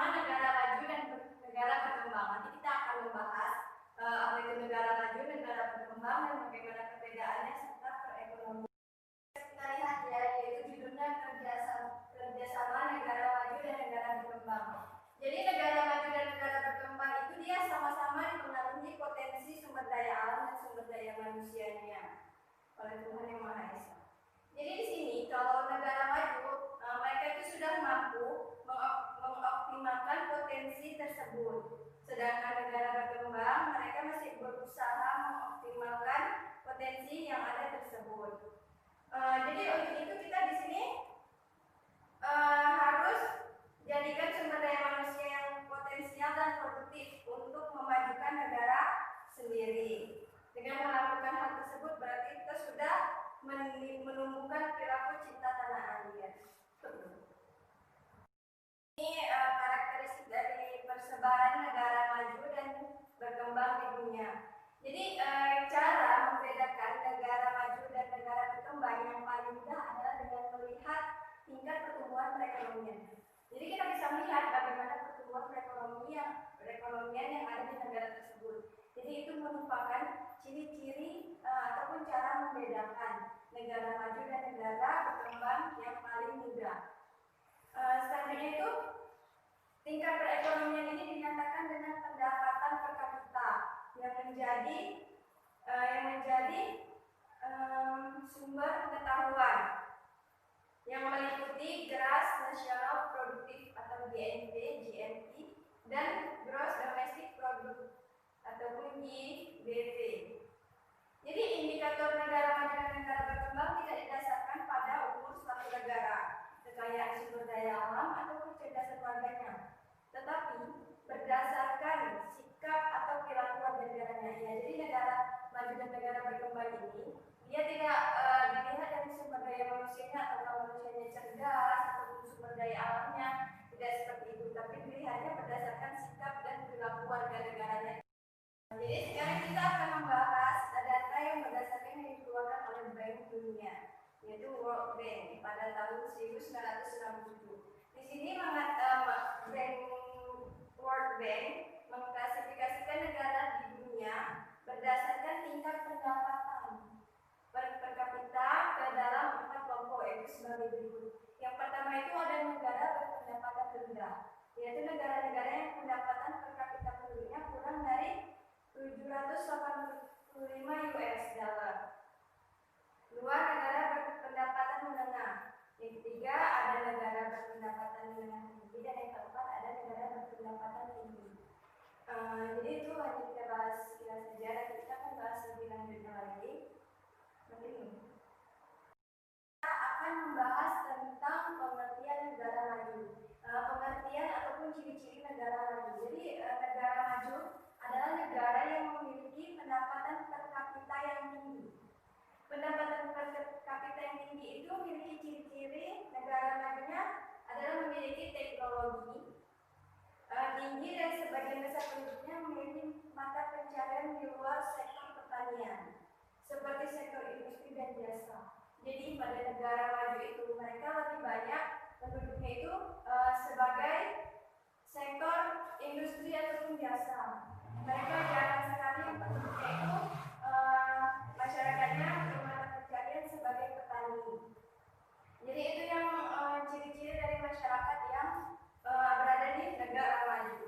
sama-sama negara maju dan negara berkembang. Nanti kita akan membahas apa itu negara maju, negara berkembang, dan bagaimana perbedaannya serta perekonomian. Kita lihat ya, yaitu judulnya kerjasama negara maju dan negara berkembang. Jadi negara maju dan negara berkembang itu dia sama-sama dipengaruhi potensi sumber daya alam dan sumber daya manusianya oleh Tuhan Yang Maha Esa. Jadi di sini kalau negara maju, mereka itu sudah mampu mengoptimalkan potensi tersebut. Sedangkan negara berkembang, mereka masih berusaha mengoptimalkan potensi yang ada tersebut. Jadi untuk itu kita di sini harus jadikan sumber daya manusia yang potensial dan produktif untuk memajukan negara sendiri. Dengan melakukan hal tersebut berarti kita sudah menumbuhkan perilaku cinta tanah air. Ini karakteristik dari persebaran negara maju dan berkembang di dunia. Jadi cara membedakan negara maju dan negara berkembang yang paling mudah adalah dengan melihat tingkat pertumbuhan perekonomian. Jadi kita bisa melihat bagaimana pertumbuhan perekonomian yang ada di negara tersebut. Jadi itu merupakan ciri-ciri ataupun cara membedakan negara maju dan negara berkembang yang paling mudah. Selanjutnya itu tingkat perekonomian ini dinyatakan dengan pendapatan per kapita yang menjadi sumber pengetahuan yang meliputi Gross National Productive atau GNP dan Gross Domestic Product ataupun GDP. Jadi indikator negara maju dan negara berkembang tidak didasarkan pada umur suatu negara, kekayaan sumber daya alam atau kecerdasan warganya, tetapi berdasarkan sikap atau perilaku warga negaranya. Ya, jadi negara maju dan negara berkembang ini dia tidak dilihat dari sumber daya manusianya atau manusianya cerdas ataupun sumber daya alamnya, tidak seperti itu, tapi dilihatnya berdasarkan sikap dan perilaku warga negaranya. Jadi sekarang kita akan membahas data yang berdasarkan yang dikeluarkan oleh Bank Dunia, yaitu World Bank pada tahun 1967. Di sini World Bank mengklasifikasikan negara di dunia berdasarkan tingkat pendapatan per kapita ke dalam 4 kelompok, yaitu sebagai berikut. Yang pertama itu ada negara berpendapatan rendah, yaitu negara-negara yang pendapatan per kapita penduduknya kurang dari 785 US dollar. Dua, negara berpendapatan menengah. Yang ketiga ada negara berpendapatan menengah tinggi, dan yang keempat ada negara berpendapatan tinggi. Jadi itu hanya kita bahas sekilas saja, dan kita akan bahas lebih lanjutnya lagi. Begini, kita akan membahas tentang pengertian negara maju, pengertian ataupun ciri-ciri negara maju. Jadi negara maju adalah negara yang memiliki pendapatan per kapita yang tinggi. Pendapatan per kapita yang tinggi itu memiliki ciri-ciri negara majunya adalah memiliki teknologi tinggi, dan sebagian besar penduduknya memiliki mata pencarian di luar sektor pertanian, seperti sektor industri dan jasa. Jadi pada negara maju itu mereka lebih banyak penduduknya itu sebagai sektor industri ataupun jasa. Mereka jarang sekali penduduknya itu masyarakatnya bermata pencarian sebagai petani. Jadi itu yang ciri-ciri dari masyarakat yang berada di negara maju.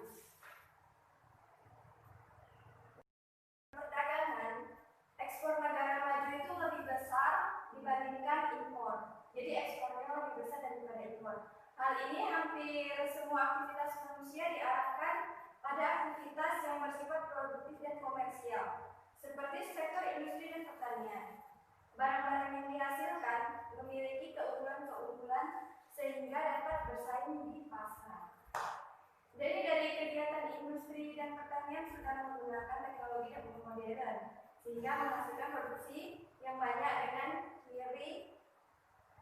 Perdagangan, ekspor negara maju itu lebih besar dibandingkan impor. Jadi ekspornya lebih besar daripada impor. Hal ini hampir semua aktivitas manusia diarahkan pada aktivitas yang bersifat produktif dan komersial, seperti sektor industri dan pertanian. Barang-barang yang dihasilkan memiliki keunggulan-keunggulan sehingga dapat bersaing di pasar. Jadi dari kegiatan industri dan pertanian sudah menggunakan teknologi yang modern, sehingga menghasilkan produksi yang banyak dengan ciri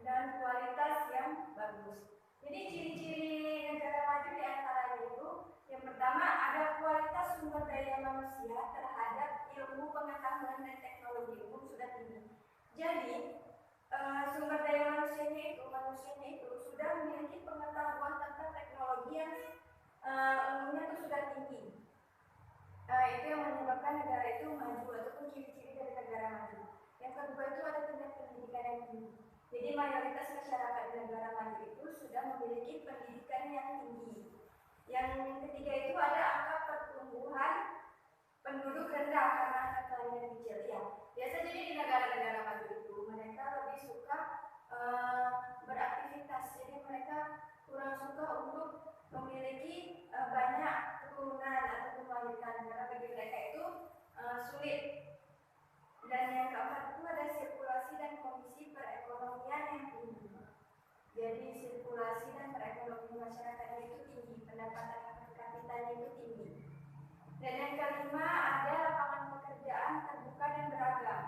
dan kualitas yang bagus. Jadi ciri-ciri negara maju diantaranya itu, yang pertama ada kualitas sumber daya manusia terhadap ilmu pengetahuan dan teknologi umum sudah tinggi. Jadi sumber daya manusianya itu sudah memiliki pengetahuan tentang teknologi yang umumnya itu sudah tinggi. Itu yang menyebabkan negara itu maju ataupun ciri-ciri dari negara maju. Yang kedua itu ada tingkat pendidikan yang tinggi. Jadi mayoritas masyarakat di negara maju itu sudah memiliki pendidikan yang tinggi. Yang ketiga itu ada angka pertumbuhan penduduk rendah karena angka kelahiran kecil. Ya, biasa jadi di negara-negara maju itu mereka lebih suka beraktivitas. Jadi mereka kurang suka untuk memiliki banyak keturunan atau melahirkan karena bagi mereka itu sulit. Dan yang keempat itu ada sirkulasi dan kondisi perekonomian yang tinggi. Jadi sirkulasi dan perekonomian masyarakatnya itu tinggi, pendapatan per kapitanya itu tinggi. Dan yang kelima ada lapangan pekerjaan terbuka dan beragam.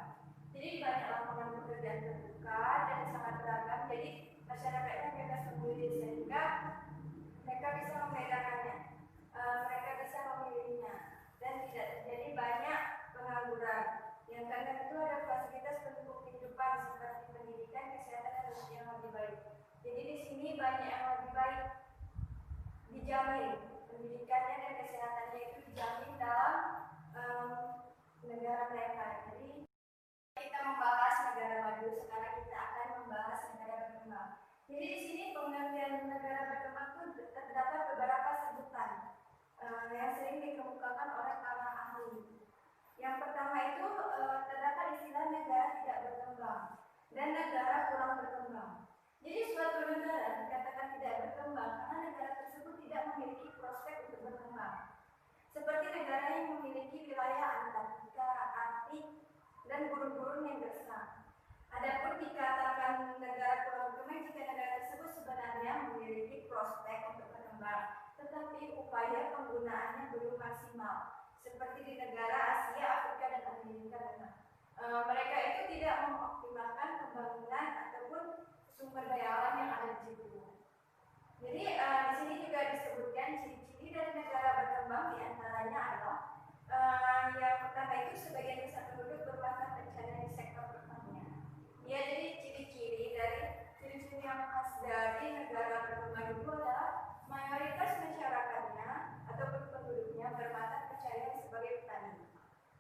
Jadi banyak lapangan pekerjaan terbuka dan sangat beragam. Jadi masyarakatnya bebas memilih sehingga mereka bisa membedakannya, mereka bisa memilihnya dan tidak terjadi banyak pengangguran. Yang keenam itu ada fasilitas pendukung kehidupan seperti pendidikan, kesehatan dan yang lebih baik. Jadi di sini banyak yang lebih baik dijamin, pendidikannya dan kesehatannya itu dijamin dalam negara mereka. Jadi kita membahas negara maju, sekarang kita akan membahas negara berkembang. Jadi di sini pengertian negara berkembang itu terdapat beberapa sebutan yang sering dikemukakan oleh para ahli. Yang pertama itu terdapat istilah negara tidak berkembang dan negara kurang berkembang. Jadi suatu negara dikatakan tidak berkembang karena negara tersebut tidak memiliki prospek untuk berkembang. Seperti negara yang memiliki wilayah Antartika, Arktik, dan gurun-gurun yang gersang. Adapun dikatakan negara kurang berkembang jika negara tersebut sebenarnya memiliki prospek untuk berkembang, tetapi upaya penggunaannya belum maksimal. Seperti di negara Asia, Afrika, dan Amerika Tengah. Mereka itu tidak mengoptimalkan pembangunan ataupun sumber daya alam yang ada di situ. Jadi di sini juga disebutkan ciri-ciri dari negara berkembang diantaranya adalah yang pertama itu sebagian besar penduduk berbakat tercadang di sektor pertanian. Ya, jadi ciri-ciri yang khas dari negara berkembang itu adalah mayoritas masyarakatnya ataupun penduduknya berbakat percaya sebagai petani.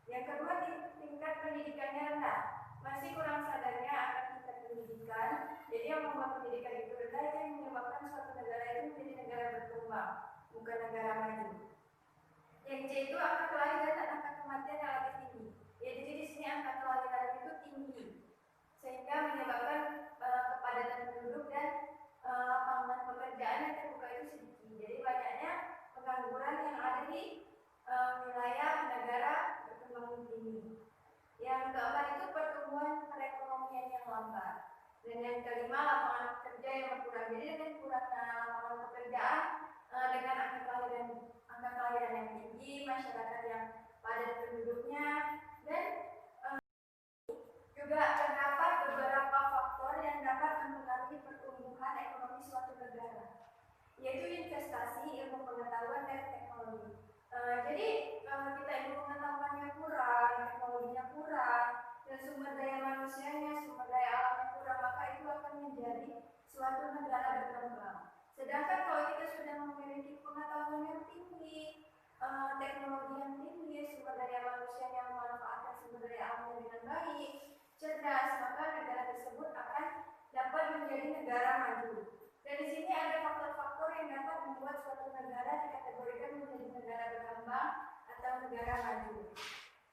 Yang kedua, tingkat pendidikannya rendah. Masih kurang sadarnya akan tingkat pendidikan. Jadi yang membuat pendidikan itu rendah itu yang menyebabkan suatu negara itu menjadi negara berkembang, bukan negara maju. Yang C itu angka kelahiran dan angka kematian yang lebih tinggi. Ya, jadi di sini angka kelahiran itu tinggi, sehingga menyebabkan kepadatan penduduk dan lapangan pekerjaan yang terbuka itu sedikit. Jadi banyaknya pengangguran yang ada di wilayah negara berkembang tinggi. Yang keempat itu pertumbuhan perekonomian yang lambat. Dan yang kelima lapangan kerja yang berkurang. Jadi dengan kurangnya lapangan pekerjaan dengan angka kelahiran yang tinggi, masyarakat yang padat penduduknya, dan juga terdapat beberapa faktor yang dapat mempengaruhi pertumbuhan ekonomi suatu negara, yaitu investasi, ilmu pengetahuan, dan teknologi. Jadi kalau kita ilmu pengetahuannya kurang, teknologinya kurang, dan sumber daya manusianya, sumber daya alamnya kurang, maka itu akan menjadi suatu negara berkembang. Sedangkan kalau kita sudah memiliki pengetahuan yang tinggi, teknologi yang tinggi, sumber daya manusia yang memanfaatkan sumber daya alamnya dengan baik, cerdas, maka negara tersebut akan dapat menjadi negara maju. Dan di sini ada faktor-faktor yang dapat membuat suatu negara dikategorikan menjadi negara berkembang atau negara maju.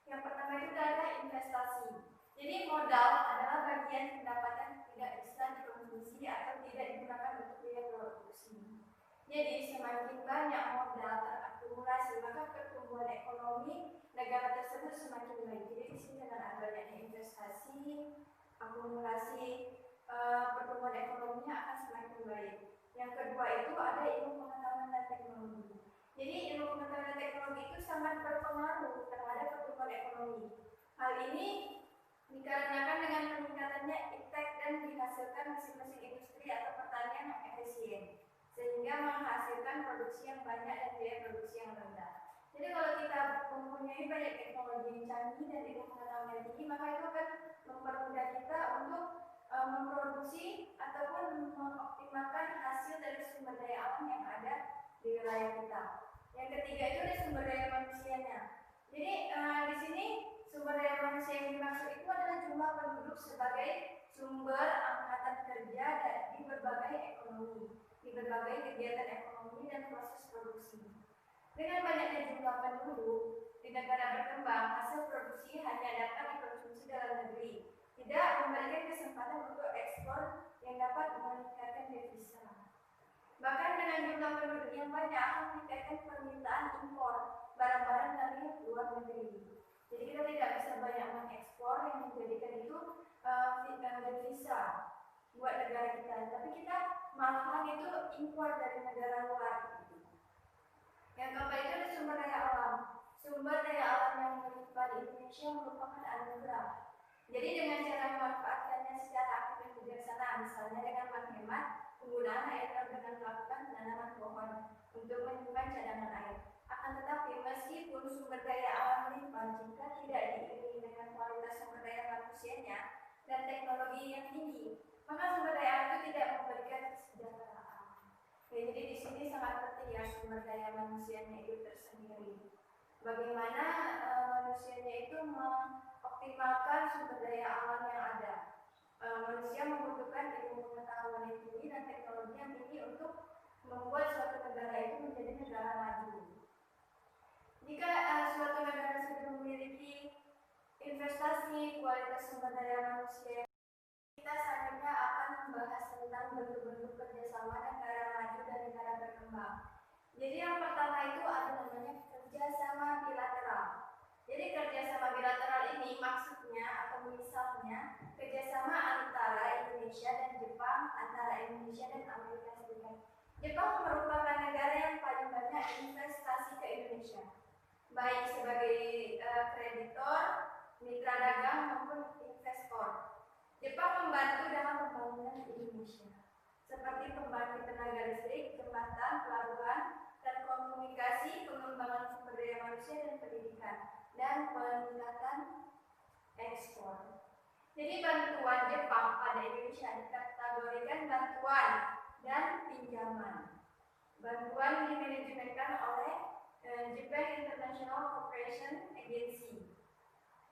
Yang pertama itu adalah investasi. Jadi modal adalah bagian pendapatan tidak bisa dikonsumsi atau tidak digunakan untuk biaya produksi. Jadi semakin banyak modal terakumulasi, maka pertumbuhan ekonomi negara tersebut semakin baik. Jadi di sini dengan adanya investasi, akumulasi, pertumbuhan ekonominya akan semakin baik. Yang kedua itu ada ilmu pengetahuan dan teknologi. Jadi ilmu pengetahuan dan teknologi itu sangat berpengaruh terhadap pertumbuhan ekonomi. Hal ini dikarenakan dengan peningkatannya iptek dan dihasilkan mesin-mesin industri atau pertanian yang efisien, sehingga menghasilkan produksi yang banyak dan biaya produksi yang rendah. Jadi kalau kita mempunyai banyak teknologi yang canggih dan ilmu pengetahuan yang tinggi, maka itu akan mempermudah kita untuk memproduksi ataupun mengoptimalkan hasil dari sumber daya alam yang ada di wilayah kita. Yang ketiga itu ada sumber daya manusianya. Jadi di sini sumber daya manusia yang dimaksud itu adalah jumlah penduduk sebagai sumber angkatan kerja di berbagai ekonomi, di berbagai kegiatan ekonomi dan proses produksi. Dengan banyaknya jumlah penduduk di negara berkembang, hasil produksi hanya dapat dikonsumsi dalam negeri, tidak memberikan kesempatan untuk ekspor yang dapat meningkatkan devisa. Bahkan dengan jumlah penduduk yang banyak akan meningkatkan permintaan impor barang-barang dari luar negeri. Jadi kita tidak bisa banyak mengekspor yang menjadikan itu devisa buat negara kita, tapi kita malahan itu impor dari negara luar. Yang keempat itu ada sumber daya alam. Sumber daya alam yang melimpah di Indonesia merupakan anugerah. Jadi dengan cara memanfaatkannya secara aktif dan bijaksana, misalnya dengan menghemat penggunaan air dengan melakukan penanaman pohon untuk menyimpan cadangan air. Akan tetapi meskipun sumber daya alam melimpah, jika tidak diiringi dengan kualitas sumber daya manusianya dan teknologi yang tinggi, maka sumber daya alam itu tidak memberikan kesejahteraan. Jadi di sini sangat penting ya sumber daya manusianya itu tersendiri. Bagaimana manusianya itu mengoptimalkan sumber daya alam yang ada. Manusia membutuhkan ilmu pengetahuan yang tinggi dan teknologi yang tinggi untuk membuat suatu negara itu menjadi negara maju. Jika suatu negara sudah memiliki investasi kualitas sumber daya manusia, kita selanjutnya akan membahas tentang bentuk-bentuk kerjasama negara maju dan negara berkembang. Jadi yang pertama itu ada namanya kerjasama bilateral. Jadi kerjasama bilateral ini maksudnya atau misalnya kerjasama antara Indonesia dan Jepang, antara Indonesia dan Amerika Serikat. Jepang merupakan negara yang paling banyak investasi ke Indonesia, baik sebagai kreditor, mitra dagang maupun investor. Jepang membantu dalam pembangunan Indonesia, seperti pembangkit tenaga listrik, jembatan, pelabuhan, telekomunikasi, pengembangan sumber daya manusia dan pendidikan, dan peningkatan ekspor. Jadi bantuan Jepang pada Indonesia dikategorikan bantuan dan pinjaman. Bantuan dimanajemenkan oleh Japan International Cooperation Agency,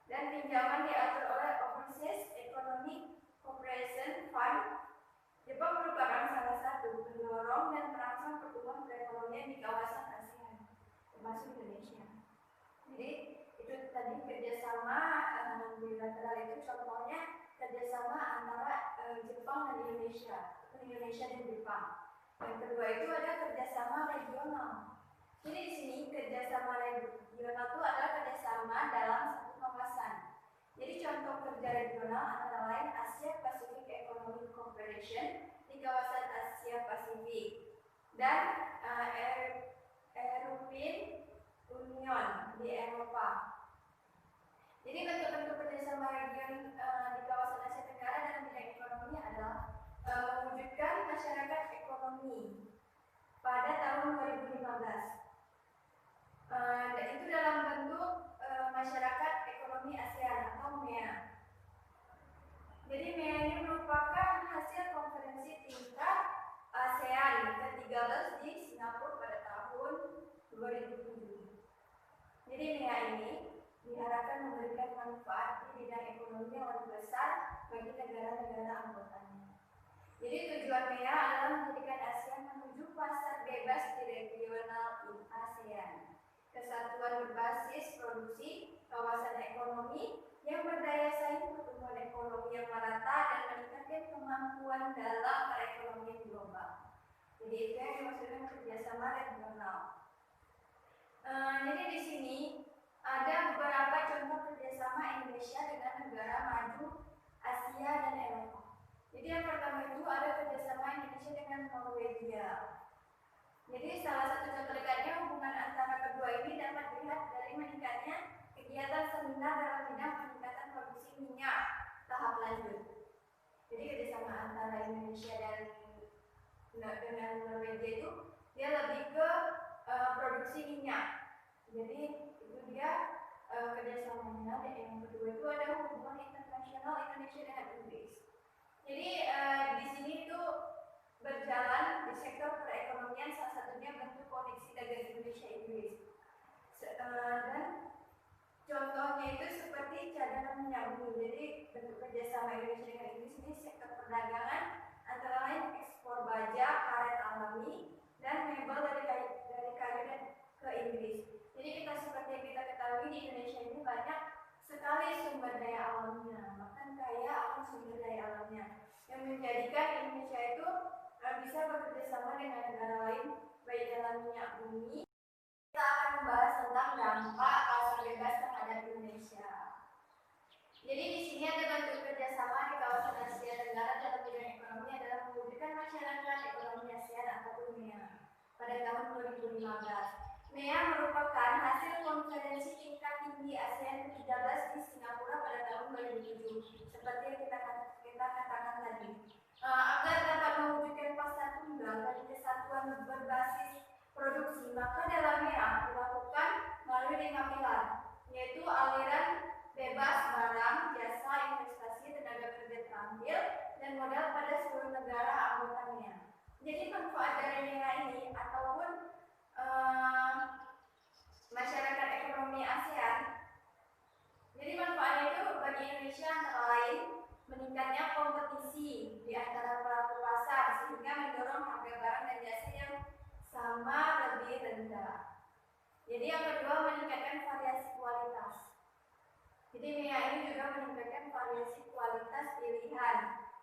dan pinjaman diatur oleh Overseas Economic Cooperation Fund. Jepang merupakan salah satu pendorong dan perangsang pertumbuhan perekonomian di kawasan ASEAN, termasuk Indonesia. Jadi itu tadi kerjasama bilateral itu contohnya kerjasama antara Jepang dan Indonesia dan Jepang. Yang kedua itu ada kerjasama regional. Jadi di sini kerjasama regional itu adalah kerjasama dalam satu kawasan. Jadi contoh kerja regional antara lain Asia Pacific Economic Cooperation di kawasan Asia Pasifik dan European Union di Eropa. Jadi bentuk-bentuk kerjasama region di kawasan Asia Tenggara dalam bidang ekonomi adalah mewujudkan masyarakat ekonomi pada tahun 2015. Dan itu dalam bentuk masyarakat ekonomi ASEAN atau MEA. Jadi MEA ini merupakan hasil konferensi tingkat ASEAN ke-13 di Singapura pada tahun 2007. Jadi MEA ini diharapkan memberikan manfaat di bidang ekonomi yang lebih besar bagi negara-negara anggotanya. Jadi tujuan MEA adalah menjadikan ASEAN menuju pasar bebas di regional ASEAN, kesatuan berbasis produksi, kawasan ekonomi yang berdaya saing, pertumbuhan ekonomi yang merata, dan meningkatkan kemampuan dalam perekonomian global. Jadi itu yang dimaksudkan kerjasama regional. Jadi di sini ada beberapa contoh kerjasama Indonesia dengan negara maju Asia dan Eropa. Jadi yang pertama itu ada kerjasama Indonesia dengan Norwegia. Jadi salah satu contoh dekatnya hubungan antara kedua ini dapat dilihat dari meningkatnya kegiatan seminar dalam bidang peningkatan produksi minyak tahap lanjut. Jadi kerjasama antara Indonesia dan dengan Norwegia itu dia lebih ke produksi minyak. Jadi itu dia kerjasamanya. Dan yang kedua itu ada hubungan internasional Indonesia dengan Inggris. Jadi di sini itu berjalan di sektor perekonomian, salah satunya bentuk dan contohnya itu seperti cadangan minyak bumi. Jadi bentuk kerjasama Indonesia dengan Inggris ini sektor perdagangan antara lain ekspor baja, karet alami, dan mebel dari kayu dan ke Inggris. Jadi seperti yang kita ketahui di Indonesia ini banyak sekali sumber daya alamnya, bahkan kaya akan sumber daya alamnya, yang menjadikan Indonesia itu bisa bekerja sama dengan negara lain baik dalam minyak bumi. Kita akan membahas tentang dampak pasar bebas terhadap Indonesia. Jadi di sini ada bentuk kerjasama di kawasan Asia Tenggara dalam bidang ekonomi adalah mewujudkan masyarakat ekonomi ASEAN atau MEA pada tahun 2015. MEA merupakan hasil konferensi tingkat tinggi ASEAN ke-13 di Singapura pada tahun 2007. Seperti yang kita katakan tadi, agar dapat mewujudkan pasar tunggal dan kesatuan berbasis produksi, maka dalam MEA dilakukan melalui 5 pilar, yaitu aliran bebas barang, jasa, investasi, tenaga kerja terampil, dan modal pada seluruh negara anggota MEA. Jadi manfaat dari MEA ini ataupun masyarakat ekonomi ASEAN, jadi manfaatnya itu bagi Indonesia antara lain meningkatnya kompetisi di antara pelaku pasar sehingga mendorong harga barang dan jasa yang sama lebih rendah. Jadi yang kedua, meningkatkan variasi kualitas. Jadi MEA ini juga meningkatkan variasi kualitas pilihan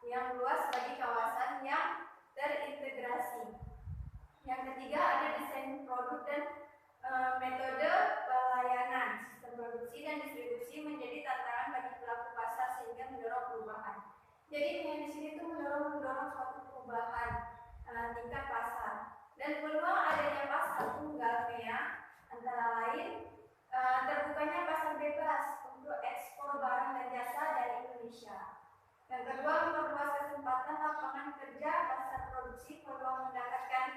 yang luas bagi kawasan yang terintegrasi. Yang ketiga, ada desain produk dan metode pelayanan. Sistem produksi dan distribusi menjadi tantangan bagi pelaku pasar sehingga mendorong perubahan. Jadi MEA di sini itu mendorong suatu perubahan tingkat pasar. Dan peluang adanya pasar tunggal MEA antara lain terbukanya pasar bebas untuk ekspor barang dan jasa dari Indonesia. Yang kedua, memperluas kesempatan lapangan kerja, pasar produksi, peluang mendapatkan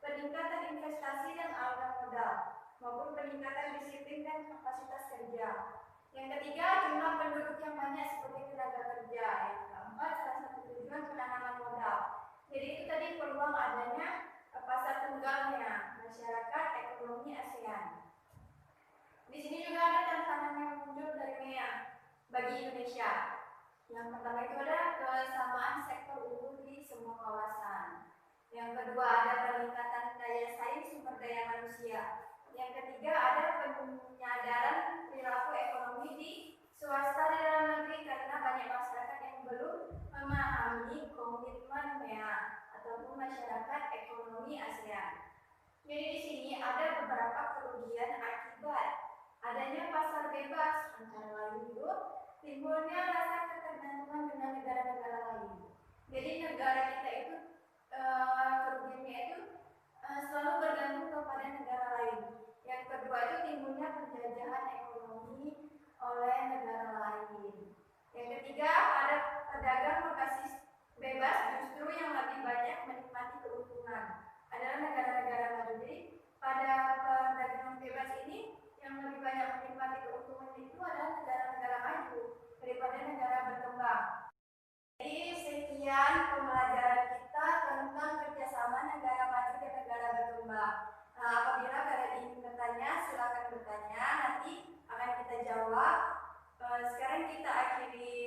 peningkatan investasi dan aliran modal, maupun peningkatan disiplin dan kapasitas kerja. Yang ketiga, jumlah penduduk yang banyak sebagai tenaga kerja. Yang keempat, salah satu tujuan penanaman modal. Jadi itu tadi peluang adanya pasar tunggalnya masyarakat ekonomi ASEAN. Di sini juga ada tantangan yang muncul dari MEA bagi Indonesia. Yang pertama itu ada kesamaan sektor unggul di semua kawasan. Yang kedua, ada peningkatan daya saing sumber daya manusia. Yang ketiga, ada penyadaran perilaku ekonomi di swasta di dalam negeri karena banyak masyarakat yang belum memahami komitmen MEA ataupun masyarakat ekonomi ASEAN. Jadi di sini ada beberapa kerugian akibat adanya pasar bebas, antara lain itu timbulnya rasa ketergantungan dengan negara-negara lain. Jadi negara kita itu kerugiannya itu selalu bergantung kepada negara lain. Yang kedua itu timbulnya penjajahan ekonomi oleh negara lain. Yang ketiga, ada pedagang berbasis bebas justru yang lebih banyak menikmati keuntungan adalah negara-negara maju. Jadi pada perdagangan bebas ini yang lebih banyak menikmati keuntungan itu adalah negara-negara maju daripada negara berkembang. Jadi sekian pembelajaran kita tentang kerjasama negara maju dan negara berkembang. Apabila kalian ingin bertanya, silakan bertanya. Nanti akan kita jawab. Sekarang kita akhiri